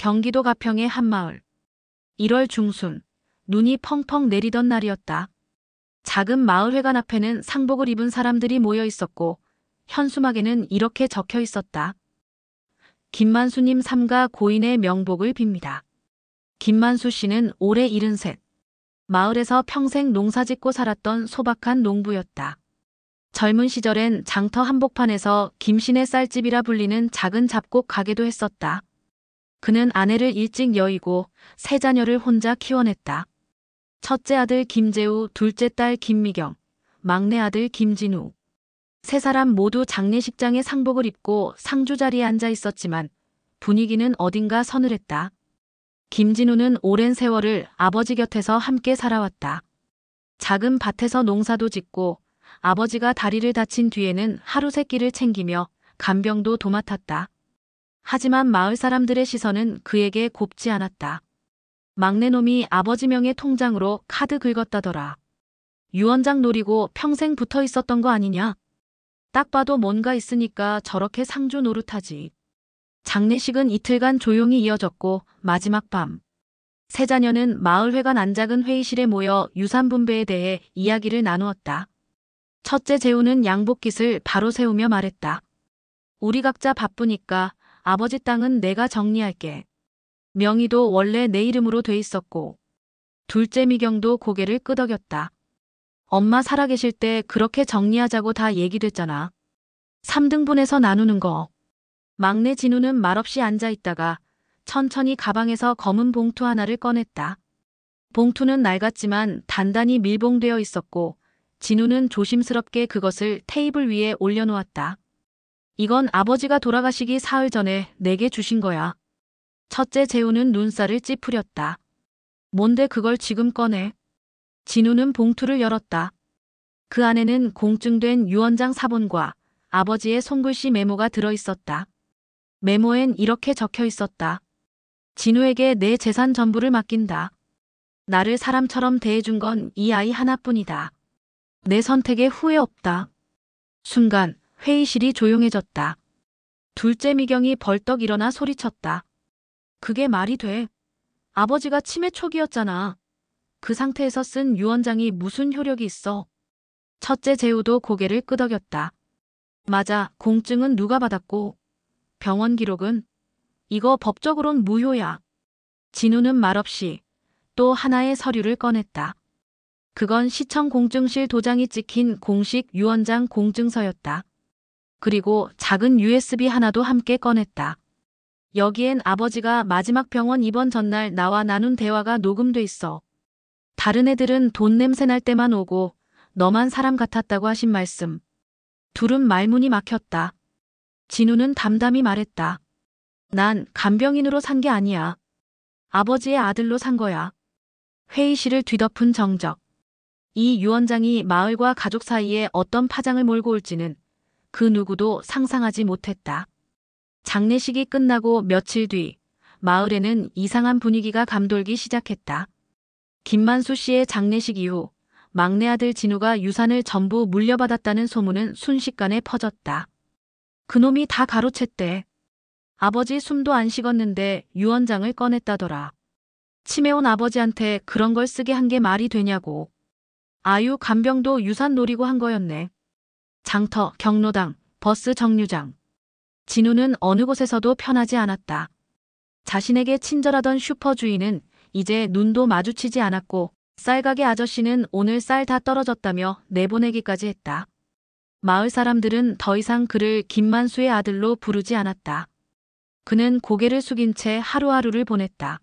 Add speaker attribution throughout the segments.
Speaker 1: 경기도 가평의 한 마을. 1월 중순, 눈이 펑펑 내리던 날이었다. 작은 마을회관 앞에는 상복을 입은 사람들이 모여 있었고 현수막에는 이렇게 적혀 있었다. 김만수님 삼가 고인의 명복을 빕니다. 김만수 씨는 올해 73. 마을에서 평생 농사짓고 살았던 소박한 농부였다. 젊은 시절엔 장터 한복판에서 김신의 쌀집이라 불리는 작은 잡곡 가게도 했었다. 그는 아내를 일찍 여의고 세 자녀를 혼자 키워냈다. 첫째 아들 김재우, 둘째 딸 김미경, 막내 아들 김진우. 세 사람 모두 장례식장에 상복을 입고 상주 자리에 앉아 있었지만 분위기는 어딘가 서늘했다. 김진우는 오랜 세월을 아버지 곁에서 함께 살아왔다. 작은 밭에서 농사도 짓고 아버지가 다리를 다친 뒤에는 하루 세 끼를 챙기며 간병도 도맡았다. 하지만 마을 사람들의 시선은 그에게 곱지 않았다. 막내놈이 아버지 명의 통장으로 카드 긁었다더라. 유언장 노리고 평생 붙어 있었던 거 아니냐? 딱 봐도 뭔가 있으니까 저렇게 상주 노릇하지. 장례식은 이틀간 조용히 이어졌고 마지막 밤. 세 자녀는 마을회관 안작은 회의실에 모여 유산 분배에 대해 이야기를 나누었다. 첫째 재우는 양복깃을 바로 세우며 말했다. 우리 각자 바쁘니까 아버지 땅은 내가 정리할게. 명의도 원래 내 이름으로 돼 있었고. 둘째 미경도 고개를 끄덕였다. 엄마 살아계실 때 그렇게 정리하자고 다 얘기됐잖아. 3등분해서 나누는 거. 막내 진우는 말없이 앉아있다가 천천히 가방에서 검은 봉투 하나를 꺼냈다. 봉투는 낡았지만 단단히 밀봉되어 있었고 진우는 조심스럽게 그것을 테이블 위에 올려놓았다. 이건 아버지가 돌아가시기 사흘 전에 내게 주신 거야. 첫째 재우는 눈살을 찌푸렸다. 뭔데 그걸 지금 꺼내? 진우는 봉투를 열었다. 그 안에는 공증된 유언장 사본과 아버지의 손글씨 메모가 들어있었다. 메모엔 이렇게 적혀 있었다. 진우에게 내 재산 전부를 맡긴다. 나를 사람처럼 대해준 건 이 아이 하나뿐이다. 내 선택에 후회 없다. 순간 회의실이 조용해졌다. 둘째 미경이 벌떡 일어나 소리쳤다. 그게 말이 돼. 아버지가 치매 초기였잖아. 그 상태에서 쓴 유언장이 무슨 효력이 있어. 첫째 재우도 고개를 끄덕였다. 맞아, 공증은 누가 받았고 병원 기록은? 이거 법적으론 무효야. 진우는 말없이 또 하나의 서류를 꺼냈다. 그건 시청 공증실 도장이 찍힌 공식 유언장 공증서였다. 그리고 작은 USB 하나도 함께 꺼냈다. 여기엔 아버지가 마지막 병원 입원 전날 나와 나눈 대화가 녹음돼 있어. 다른 애들은 돈 냄새 날 때만 오고 너만 사람 같았다고 하신 말씀. 둘은 말문이 막혔다. 진우는 담담히 말했다. 난 간병인으로 산 게 아니야. 아버지의 아들로 산 거야. 회의실을 뒤덮은 정적. 이 유언장이 마을과 가족 사이에 어떤 파장을 몰고 올지는 그 누구도 상상하지 못했다. 장례식이 끝나고 며칠 뒤 마을에는 이상한 분위기가 감돌기 시작했다. 김만수 씨의 장례식 이후 막내 아들 진우가 유산을 전부 물려받았다는 소문은 순식간에 퍼졌다. 그놈이 다 가로챘대. 아버지 숨도 안 식었는데 유언장을 꺼냈다더라. 치매 온 아버지한테 그런 걸 쓰게 한 게 말이 되냐고. 아유, 간병도 유산 노리고 한 거였네. 장터, 경로당, 버스 정류장. 진우는 어느 곳에서도 편하지 않았다. 자신에게 친절하던 슈퍼 주인은 이제 눈도 마주치지 않았고 쌀가게 아저씨는 오늘 쌀 다 떨어졌다며 내보내기까지 했다. 마을 사람들은 더 이상 그를 김만수의 아들로 부르지 않았다. 그는 고개를 숙인 채 하루하루를 보냈다.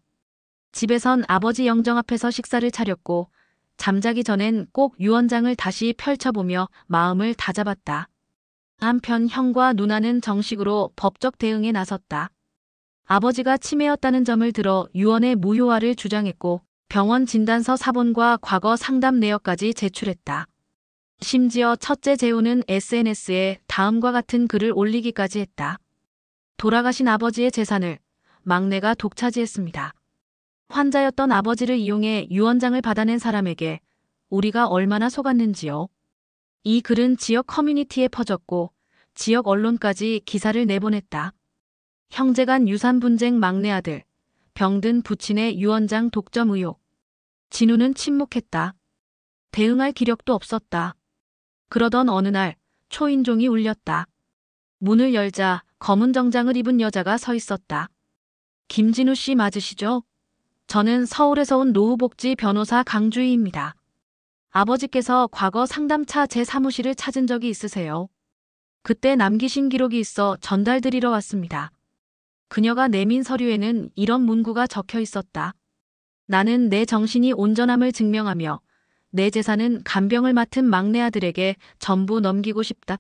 Speaker 1: 집에선 아버지 영정 앞에서 식사를 차렸고 잠자기 전엔 꼭 유언장을 다시 펼쳐보며 마음을 다잡았다. 한편 형과 누나는 정식으로 법적 대응에 나섰다. 아버지가 치매였다는 점을 들어 유언의 무효화를 주장했고 병원 진단서 사본과 과거 상담 내역까지 제출했다. 심지어 첫째 재우는 SNS에 다음과 같은 글을 올리기까지 했다. 돌아가신 아버지의 재산을 막내가 독차지했습니다. 환자였던 아버지를 이용해 유언장을 받아낸 사람에게 우리가 얼마나 속았는지요. 이 글은 지역 커뮤니티에 퍼졌고 지역 언론까지 기사를 내보냈다. 형제간 유산 분쟁 막내 아들, 병든 부친의 유언장 독점 의혹. 진우는 침묵했다. 대응할 기력도 없었다. 그러던 어느 날 초인종이 울렸다. 문을 열자 검은 정장을 입은 여자가 서 있었다. 김진우 씨 맞으시죠? 저는 서울에서 온 노후복지 변호사 강주희입니다. 아버지께서 과거 상담차 제 사무실을 찾은 적이 있으세요? 그때 남기신 기록이 있어 전달드리러 왔습니다. 그녀가 내민 서류에는 이런 문구가 적혀 있었다. 나는 내 정신이 온전함을 증명하며 내 재산은 간병을 맡은 막내 아들에게 전부 넘기고 싶다.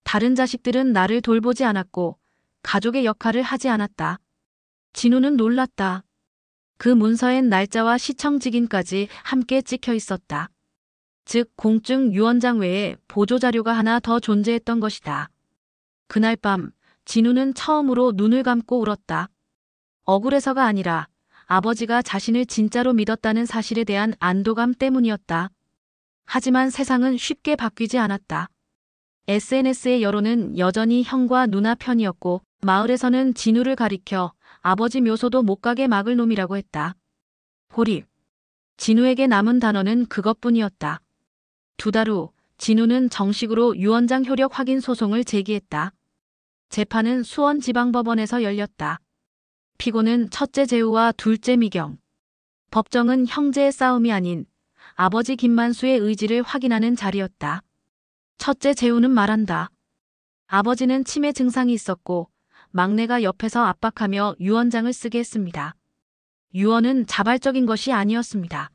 Speaker 1: 다른 자식들은 나를 돌보지 않았고 가족의 역할을 하지 않았다. 진우는 놀랐다. 그 문서엔 날짜와 시청 직인까지 함께 찍혀 있었다. 즉 공증 유언장 외에 보조자료가 하나 더 존재했던 것이다. 그날 밤 진우는 처음으로 눈을 감고 울었다. 억울해서가 아니라 아버지가 자신을 진짜로 믿었다는 사실에 대한 안도감 때문이었다. 하지만 세상은 쉽게 바뀌지 않았다. SNS의 여론은 여전히 형과 누나 편이었고 마을에서는 진우를 가리켜 아버지 묘소도 못 가게 막을 놈이라고 했다. 고립. 진우에게 남은 단어는 그것뿐이었다. 2달 후 진우는 정식으로 유언장 효력 확인 소송을 제기했다. 재판은 수원지방법원에서 열렸다. 피고는 첫째 재우와 둘째 미경. 법정은 형제의 싸움이 아닌 아버지 김만수의 의지를 확인하는 자리였다. 첫째 재우는 말한다. 아버지는 치매 증상이 있었고 막내가 옆에서 압박하며 유언장을 쓰게 했습니다. 유언은 자발적인 것이 아니었습니다.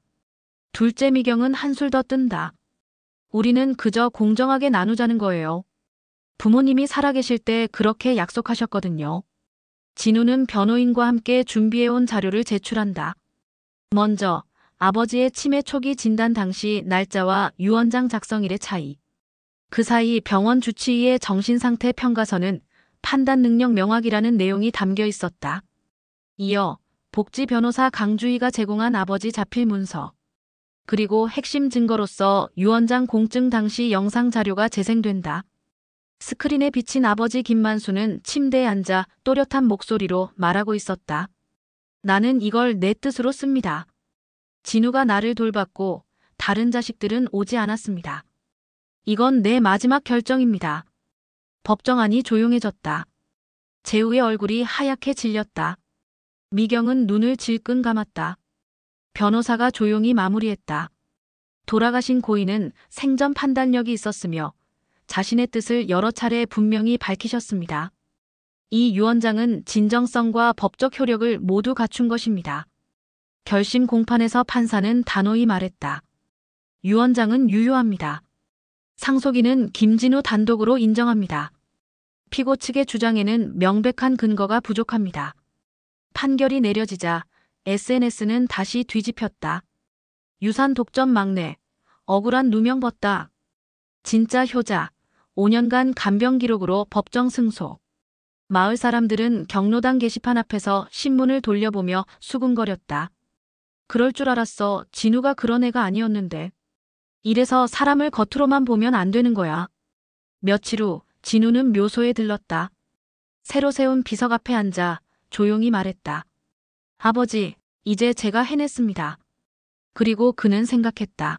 Speaker 1: 둘째 미경은 한술 더 뜬다. 우리는 그저 공정하게 나누자는 거예요. 부모님이 살아계실 때 그렇게 약속하셨거든요. 진우는 변호인과 함께 준비해온 자료를 제출한다. 먼저 아버지의 치매 초기 진단 당시 날짜와 유언장 작성일의 차이. 그 사이 병원 주치의의 정신상태 평가서는 판단 능력 명확이라는 내용이 담겨 있었다. 이어 복지 변호사 강주희가 제공한 아버지 자필 문서. 그리고 핵심 증거로서 유언장 공증 당시 영상 자료가 재생된다. 스크린에 비친 아버지 김만수는 침대에 앉아 또렷한 목소리로 말하고 있었다. 나는 이걸 내 뜻으로 씁니다. 진우가 나를 돌봤고 다른 자식들은 오지 않았습니다. 이건 내 마지막 결정입니다. 법정 안이 조용해졌다. 재우의 얼굴이 하얗게 질렸다. 미경은 눈을 질끈 감았다. 변호사가 조용히 마무리했다. 돌아가신 고인은 생전 판단력이 있었으며 자신의 뜻을 여러 차례 분명히 밝히셨습니다. 이 유언장은 진정성과 법적 효력을 모두 갖춘 것입니다. 결심 공판에서 판사는 단호히 말했다. 유언장은 유효합니다. 상속인은 김진우 단독으로 인정합니다. 피고 측의 주장에는 명백한 근거가 부족합니다. 판결이 내려지자 SNS는 다시 뒤집혔다. 유산 독점 막내, 억울한 누명 벗다. 진짜 효자, 5년간 간병 기록으로 법정 승소. 마을 사람들은 경로당 게시판 앞에서 신문을 돌려보며 수군거렸다. 그럴 줄 알았어. 진우가 그런 애가 아니었는데. 이래서 사람을 겉으로만 보면 안 되는 거야. 며칠 후 진우는 묘소에 들렀다. 새로 세운 비석 앞에 앉아 조용히 말했다. 아버지, 이제 제가 해냈습니다. 그리고 그는 생각했다.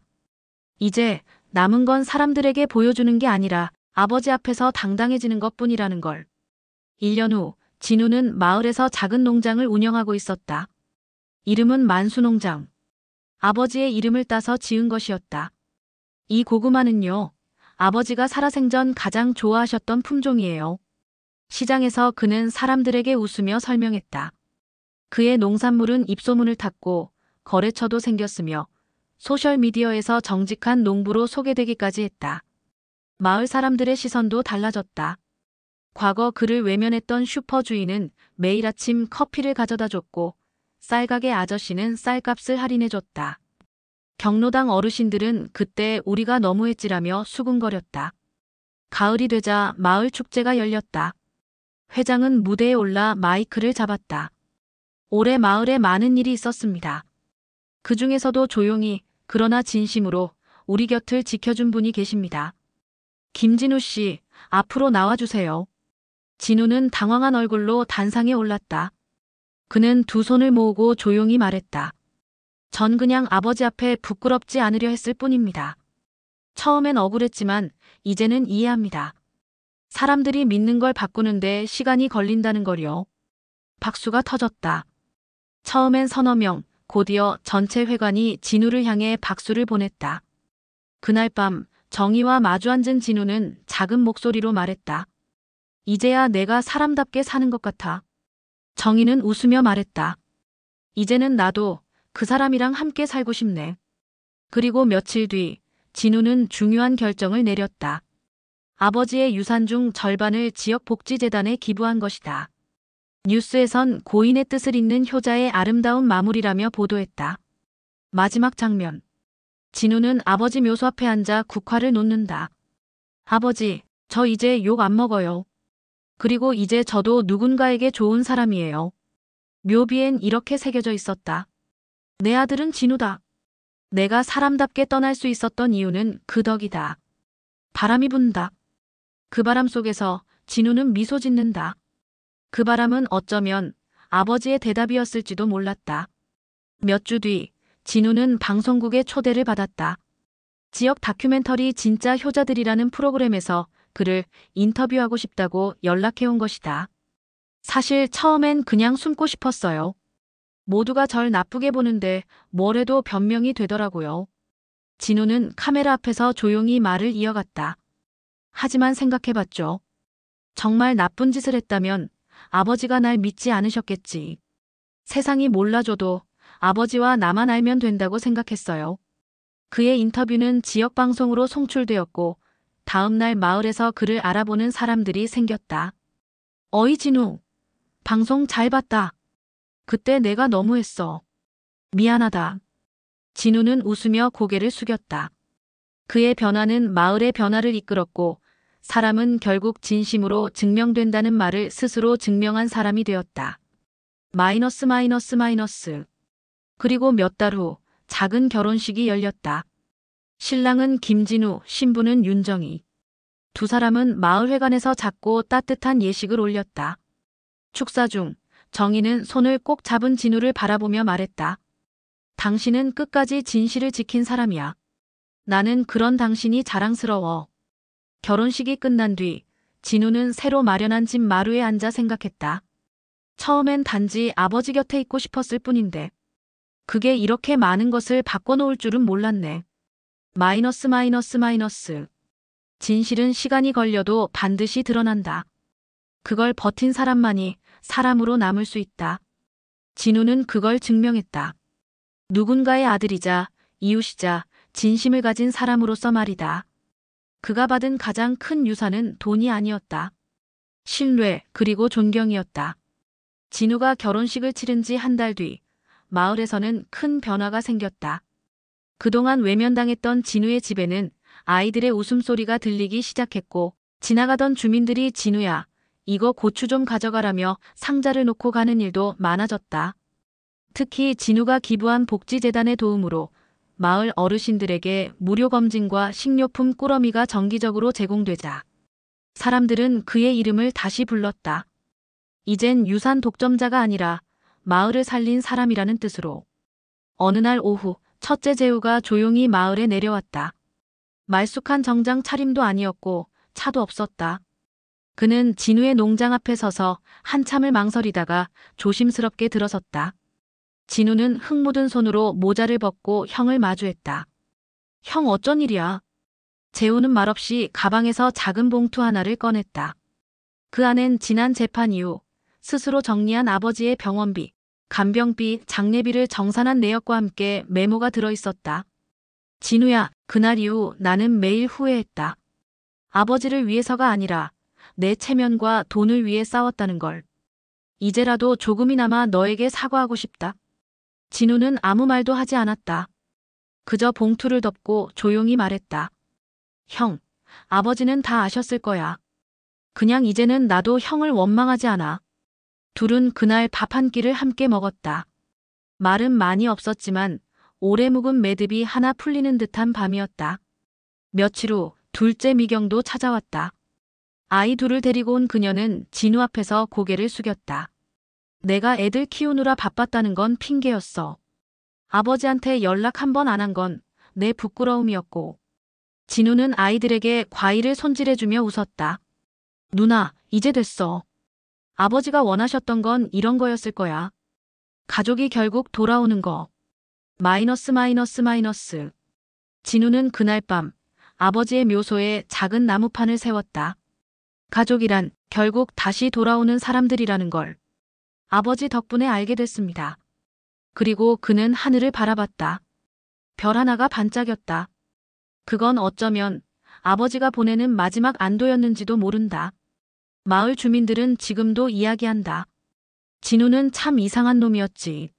Speaker 1: 이제 남은 건 사람들에게 보여주는 게 아니라 아버지 앞에서 당당해지는 것뿐이라는 걸. 1년 후 진우는 마을에서 작은 농장을 운영하고 있었다. 이름은 만수농장. 아버지의 이름을 따서 지은 것이었다. 이 고구마는요, 아버지가 살아생전 가장 좋아하셨던 품종이에요. 시장에서 그는 사람들에게 웃으며 설명했다. 그의 농산물은 입소문을 탔고 거래처도 생겼으며 소셜미디어에서 정직한 농부로 소개되기까지 했다. 마을 사람들의 시선도 달라졌다. 과거 그를 외면했던 슈퍼 주인은 매일 아침 커피를 가져다 줬고 쌀가게 아저씨는 쌀값을 할인해줬다. 경로당 어르신들은 그때 우리가 너무했지라며 수군거렸다. 가을이 되자 마을 축제가 열렸다. 회장은 무대에 올라 마이크를 잡았다. 올해 마을에 많은 일이 있었습니다. 그 중에서도 조용히 그러나 진심으로 우리 곁을 지켜준 분이 계십니다. 김진우 씨, 앞으로 나와주세요. 진우는 당황한 얼굴로 단상에 올랐다. 그는 두 손을 모으고 조용히 말했다. 전 그냥 아버지 앞에 부끄럽지 않으려 했을 뿐입니다. 처음엔 억울했지만 이제는 이해합니다. 사람들이 믿는 걸 바꾸는데 시간이 걸린다는 걸요. 박수가 터졌다. 처음엔 서너 명, 곧이어 전체 회관이 진우를 향해 박수를 보냈다. 그날 밤 정희와 마주 앉은 진우는 작은 목소리로 말했다. 이제야 내가 사람답게 사는 것 같아. 정희는 웃으며 말했다. 이제는 나도 그 사람이랑 함께 살고 싶네. 그리고 며칠 뒤 진우는 중요한 결정을 내렸다. 아버지의 유산 중 절반을 지역복지재단에 기부한 것이다. 뉴스에선 고인의 뜻을 잇는 효자의 아름다운 마무리라며 보도했다. 마지막 장면. 진우는 아버지 묘소 앞에 앉아 국화를 놓는다. 아버지, 저 이제 욕 안 먹어요. 그리고 이제 저도 누군가에게 좋은 사람이에요. 묘비엔 이렇게 새겨져 있었다. 내 아들은 진우다. 내가 사람답게 떠날 수 있었던 이유는 그 덕이다. 바람이 분다. 그 바람 속에서 진우는 미소 짓는다. 그 바람은 어쩌면 아버지의 대답이었을지도 몰랐다. 몇 주 뒤 진우는 방송국의 초대를 받았다. 지역 다큐멘터리 진짜 효자들이라는 프로그램에서 그를 인터뷰하고 싶다고 연락해온 것이다. 사실 처음엔 그냥 숨고 싶었어요. 모두가 절 나쁘게 보는데 뭘 해도 변명이 되더라고요. 진우는 카메라 앞에서 조용히 말을 이어갔다. 하지만 생각해봤죠. 정말 나쁜 짓을 했다면 아버지가 날 믿지 않으셨겠지. 세상이 몰라줘도 아버지와 나만 알면 된다고 생각했어요. 그의 인터뷰는 지역방송으로 송출되었고 다음 날 마을에서 그를 알아보는 사람들이 생겼다. 어이 진우, 방송 잘 봤다. 그때 내가 너무했어. 미안하다. 진우는 웃으며 고개를 숙였다. 그의 변화는 마을의 변화를 이끌었고 사람은 결국 진심으로 증명된다는 말을 스스로 증명한 사람이 되었다. 마이너스 마이너스 마이너스. 그리고 몇 달 후 작은 결혼식이 열렸다. 신랑은 김진우, 신부는 윤정희. 두 사람은 마을회관에서 작고 따뜻한 예식을 올렸다. 축사 중 정희는 손을 꼭 잡은 진우를 바라보며 말했다. 당신은 끝까지 진실을 지킨 사람이야. 나는 그런 당신이 자랑스러워. 결혼식이 끝난 뒤 진우는 새로 마련한 집 마루에 앉아 생각했다. 처음엔 단지 아버지 곁에 있고 싶었을 뿐인데 그게 이렇게 많은 것을 바꿔놓을 줄은 몰랐네. 마이너스 마이너스 마이너스. 진실은 시간이 걸려도 반드시 드러난다. 그걸 버틴 사람만이 사람으로 남을 수 있다. 진우는 그걸 증명했다. 누군가의 아들이자 이웃이자 진심을 가진 사람으로서 말이다. 그가 받은 가장 큰 유산은 돈이 아니었다. 신뢰 그리고 존경이었다. 진우가 결혼식을 치른 지 한 달 뒤 마을에서는 큰 변화가 생겼다. 그동안 외면당했던 진우의 집에는 아이들의 웃음소리가 들리기 시작했고 지나가던 주민들이 진우야, 이거 고추 좀 가져가라며 상자를 놓고 가는 일도 많아졌다. 특히 진우가 기부한 복지재단의 도움으로 마을 어르신들에게 무료 검진과 식료품 꾸러미가 정기적으로 제공되자 사람들은 그의 이름을 다시 불렀다. 이젠 유산 독점자가 아니라 마을을 살린 사람이라는 뜻으로. 어느 날 오후 첫째 재우가 조용히 마을에 내려왔다. 말쑥한 정장 차림도 아니었고 차도 없었다. 그는 진우의 농장 앞에 서서 한참을 망설이다가 조심스럽게 들어섰다. 진우는 흙 묻은 손으로 모자를 벗고 형을 마주했다. 형 어쩐 일이야? 재우는 말없이 가방에서 작은 봉투 하나를 꺼냈다. 그 안엔 지난 재판 이후 스스로 정리한 아버지의 병원비, 간병비, 장례비를 정산한 내역과 함께 메모가 들어있었다. 진우야, 그날 이후 나는 매일 후회했다. 아버지를 위해서가 아니라 내 체면과 돈을 위해 싸웠다는 걸. 이제라도 조금이나마 너에게 사과하고 싶다. 진우는 아무 말도 하지 않았다. 그저 봉투를 덮고 조용히 말했다. 형, 아버지는 다 아셨을 거야. 그냥 이제는 나도 형을 원망하지 않아. 둘은 그날 밥 한 끼를 함께 먹었다. 말은 많이 없었지만 오래 묵은 매듭이 하나 풀리는 듯한 밤이었다. 며칠 후 둘째 미경도 찾아왔다. 아이 둘을 데리고 온 그녀는 진우 앞에서 고개를 숙였다. 내가 애들 키우느라 바빴다는 건 핑계였어. 아버지한테 연락 한 번 안 한 건 내 부끄러움이었고. 진우는 아이들에게 과일을 손질해주며 웃었다. 누나, 이제 됐어. 아버지가 원하셨던 건 이런 거였을 거야. 가족이 결국 돌아오는 거. 마이너스 마이너스 마이너스. 진우는 그날 밤 아버지의 묘소에 작은 나무판을 세웠다. 가족이란 결국 다시 돌아오는 사람들이라는 걸 아버지 덕분에 알게 됐습니다. 그리고 그는 하늘을 바라봤다. 별 하나가 반짝였다. 그건 어쩌면 아버지가 보내는 마지막 안도였는지도 모른다. 마을 주민들은 지금도 이야기한다. 진우는 참 이상한 놈이었지.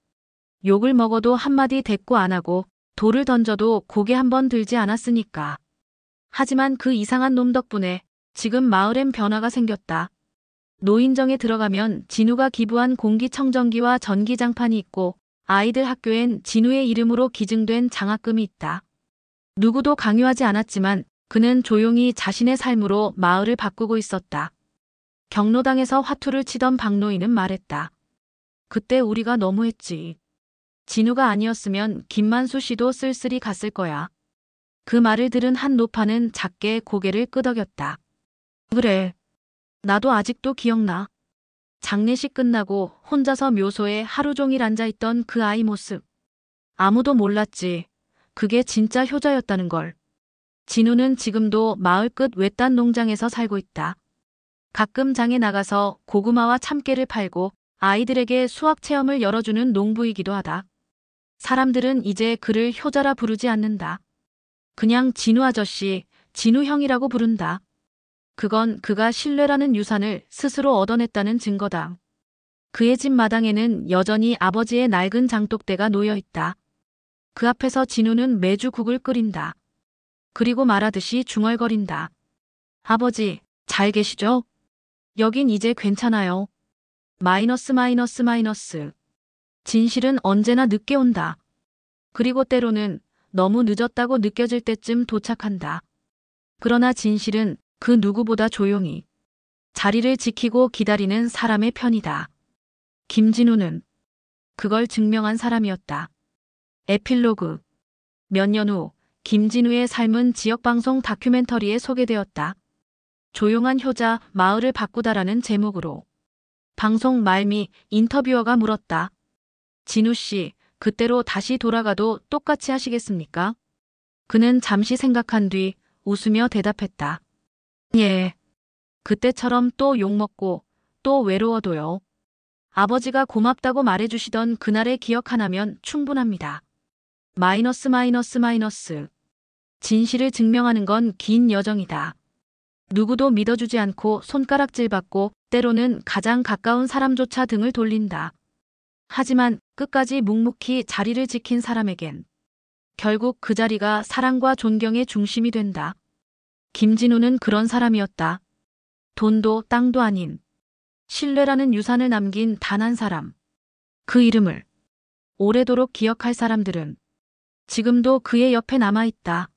Speaker 1: 욕을 먹어도 한마디 대꾸 안 하고 돌을 던져도 고개 한번 들지 않았으니까. 하지만 그 이상한 놈 덕분에 지금 마을엔 변화가 생겼다. 노인정에 들어가면 진우가 기부한 공기청정기와 전기장판이 있고 아이들 학교엔 진우의 이름으로 기증된 장학금이 있다. 누구도 강요하지 않았지만 그는 조용히 자신의 삶으로 마을을 바꾸고 있었다. 경로당에서 화투를 치던 박노인은 말했다. 그때 우리가 너무했지. 진우가 아니었으면 김만수 씨도 쓸쓸히 갔을 거야. 그 말을 들은 한 노파는 작게 고개를 끄덕였다. 그래. 나도 아직도 기억나. 장례식 끝나고 혼자서 묘소에 하루 종일 앉아있던 그 아이 모습. 아무도 몰랐지. 그게 진짜 효자였다는 걸. 진우는 지금도 마을 끝 외딴 농장에서 살고 있다. 가끔 장에 나가서 고구마와 참깨를 팔고 아이들에게 수학 체험을 열어주는 농부이기도 하다. 사람들은 이제 그를 효자라 부르지 않는다. 그냥 진우 아저씨, 진우 형이라고 부른다. 그건 그가 신뢰라는 유산을 스스로 얻어냈다는 증거다. 그의 집 마당에는 여전히 아버지의 낡은 장독대가 놓여 있다. 그 앞에서 진우는 매주 국을 끓인다. 그리고 말하듯이 중얼거린다. 아버지, 잘 계시죠? 여긴 이제 괜찮아요. 마이너스 마이너스 마이너스. 진실은 언제나 늦게 온다. 그리고 때로는 너무 늦었다고 느껴질 때쯤 도착한다. 그러나 진실은 그 누구보다 조용히 자리를 지키고 기다리는 사람의 편이다. 김진우는 그걸 증명한 사람이었다. 에필로그. 몇 년 후 김진우의 삶은 지역방송 다큐멘터리에 소개되었다. 조용한 효자, 마을을 바꾸다라는 제목으로. 방송 말미 인터뷰어가 물었다. 진우 씨, 그때로 다시 돌아가도 똑같이 하시겠습니까? 그는 잠시 생각한 뒤 웃으며 대답했다. 예. 그때처럼 또 욕먹고 또 외로워도요. 아버지가 고맙다고 말해주시던 그날의 기억 하나면 충분합니다. 마이너스 마이너스 마이너스. 진실을 증명하는 건 긴 여정이다. 누구도 믿어주지 않고 손가락질 받고 때로는 가장 가까운 사람조차 등을 돌린다. 하지만 끝까지 묵묵히 자리를 지킨 사람에겐 결국 그 자리가 사랑과 존경의 중심이 된다. 김진우는 그런 사람이었다. 돈도 땅도 아닌 신뢰라는 유산을 남긴 단 한 사람. 그 이름을 오래도록 기억할 사람들은 지금도 그의 옆에 남아있다.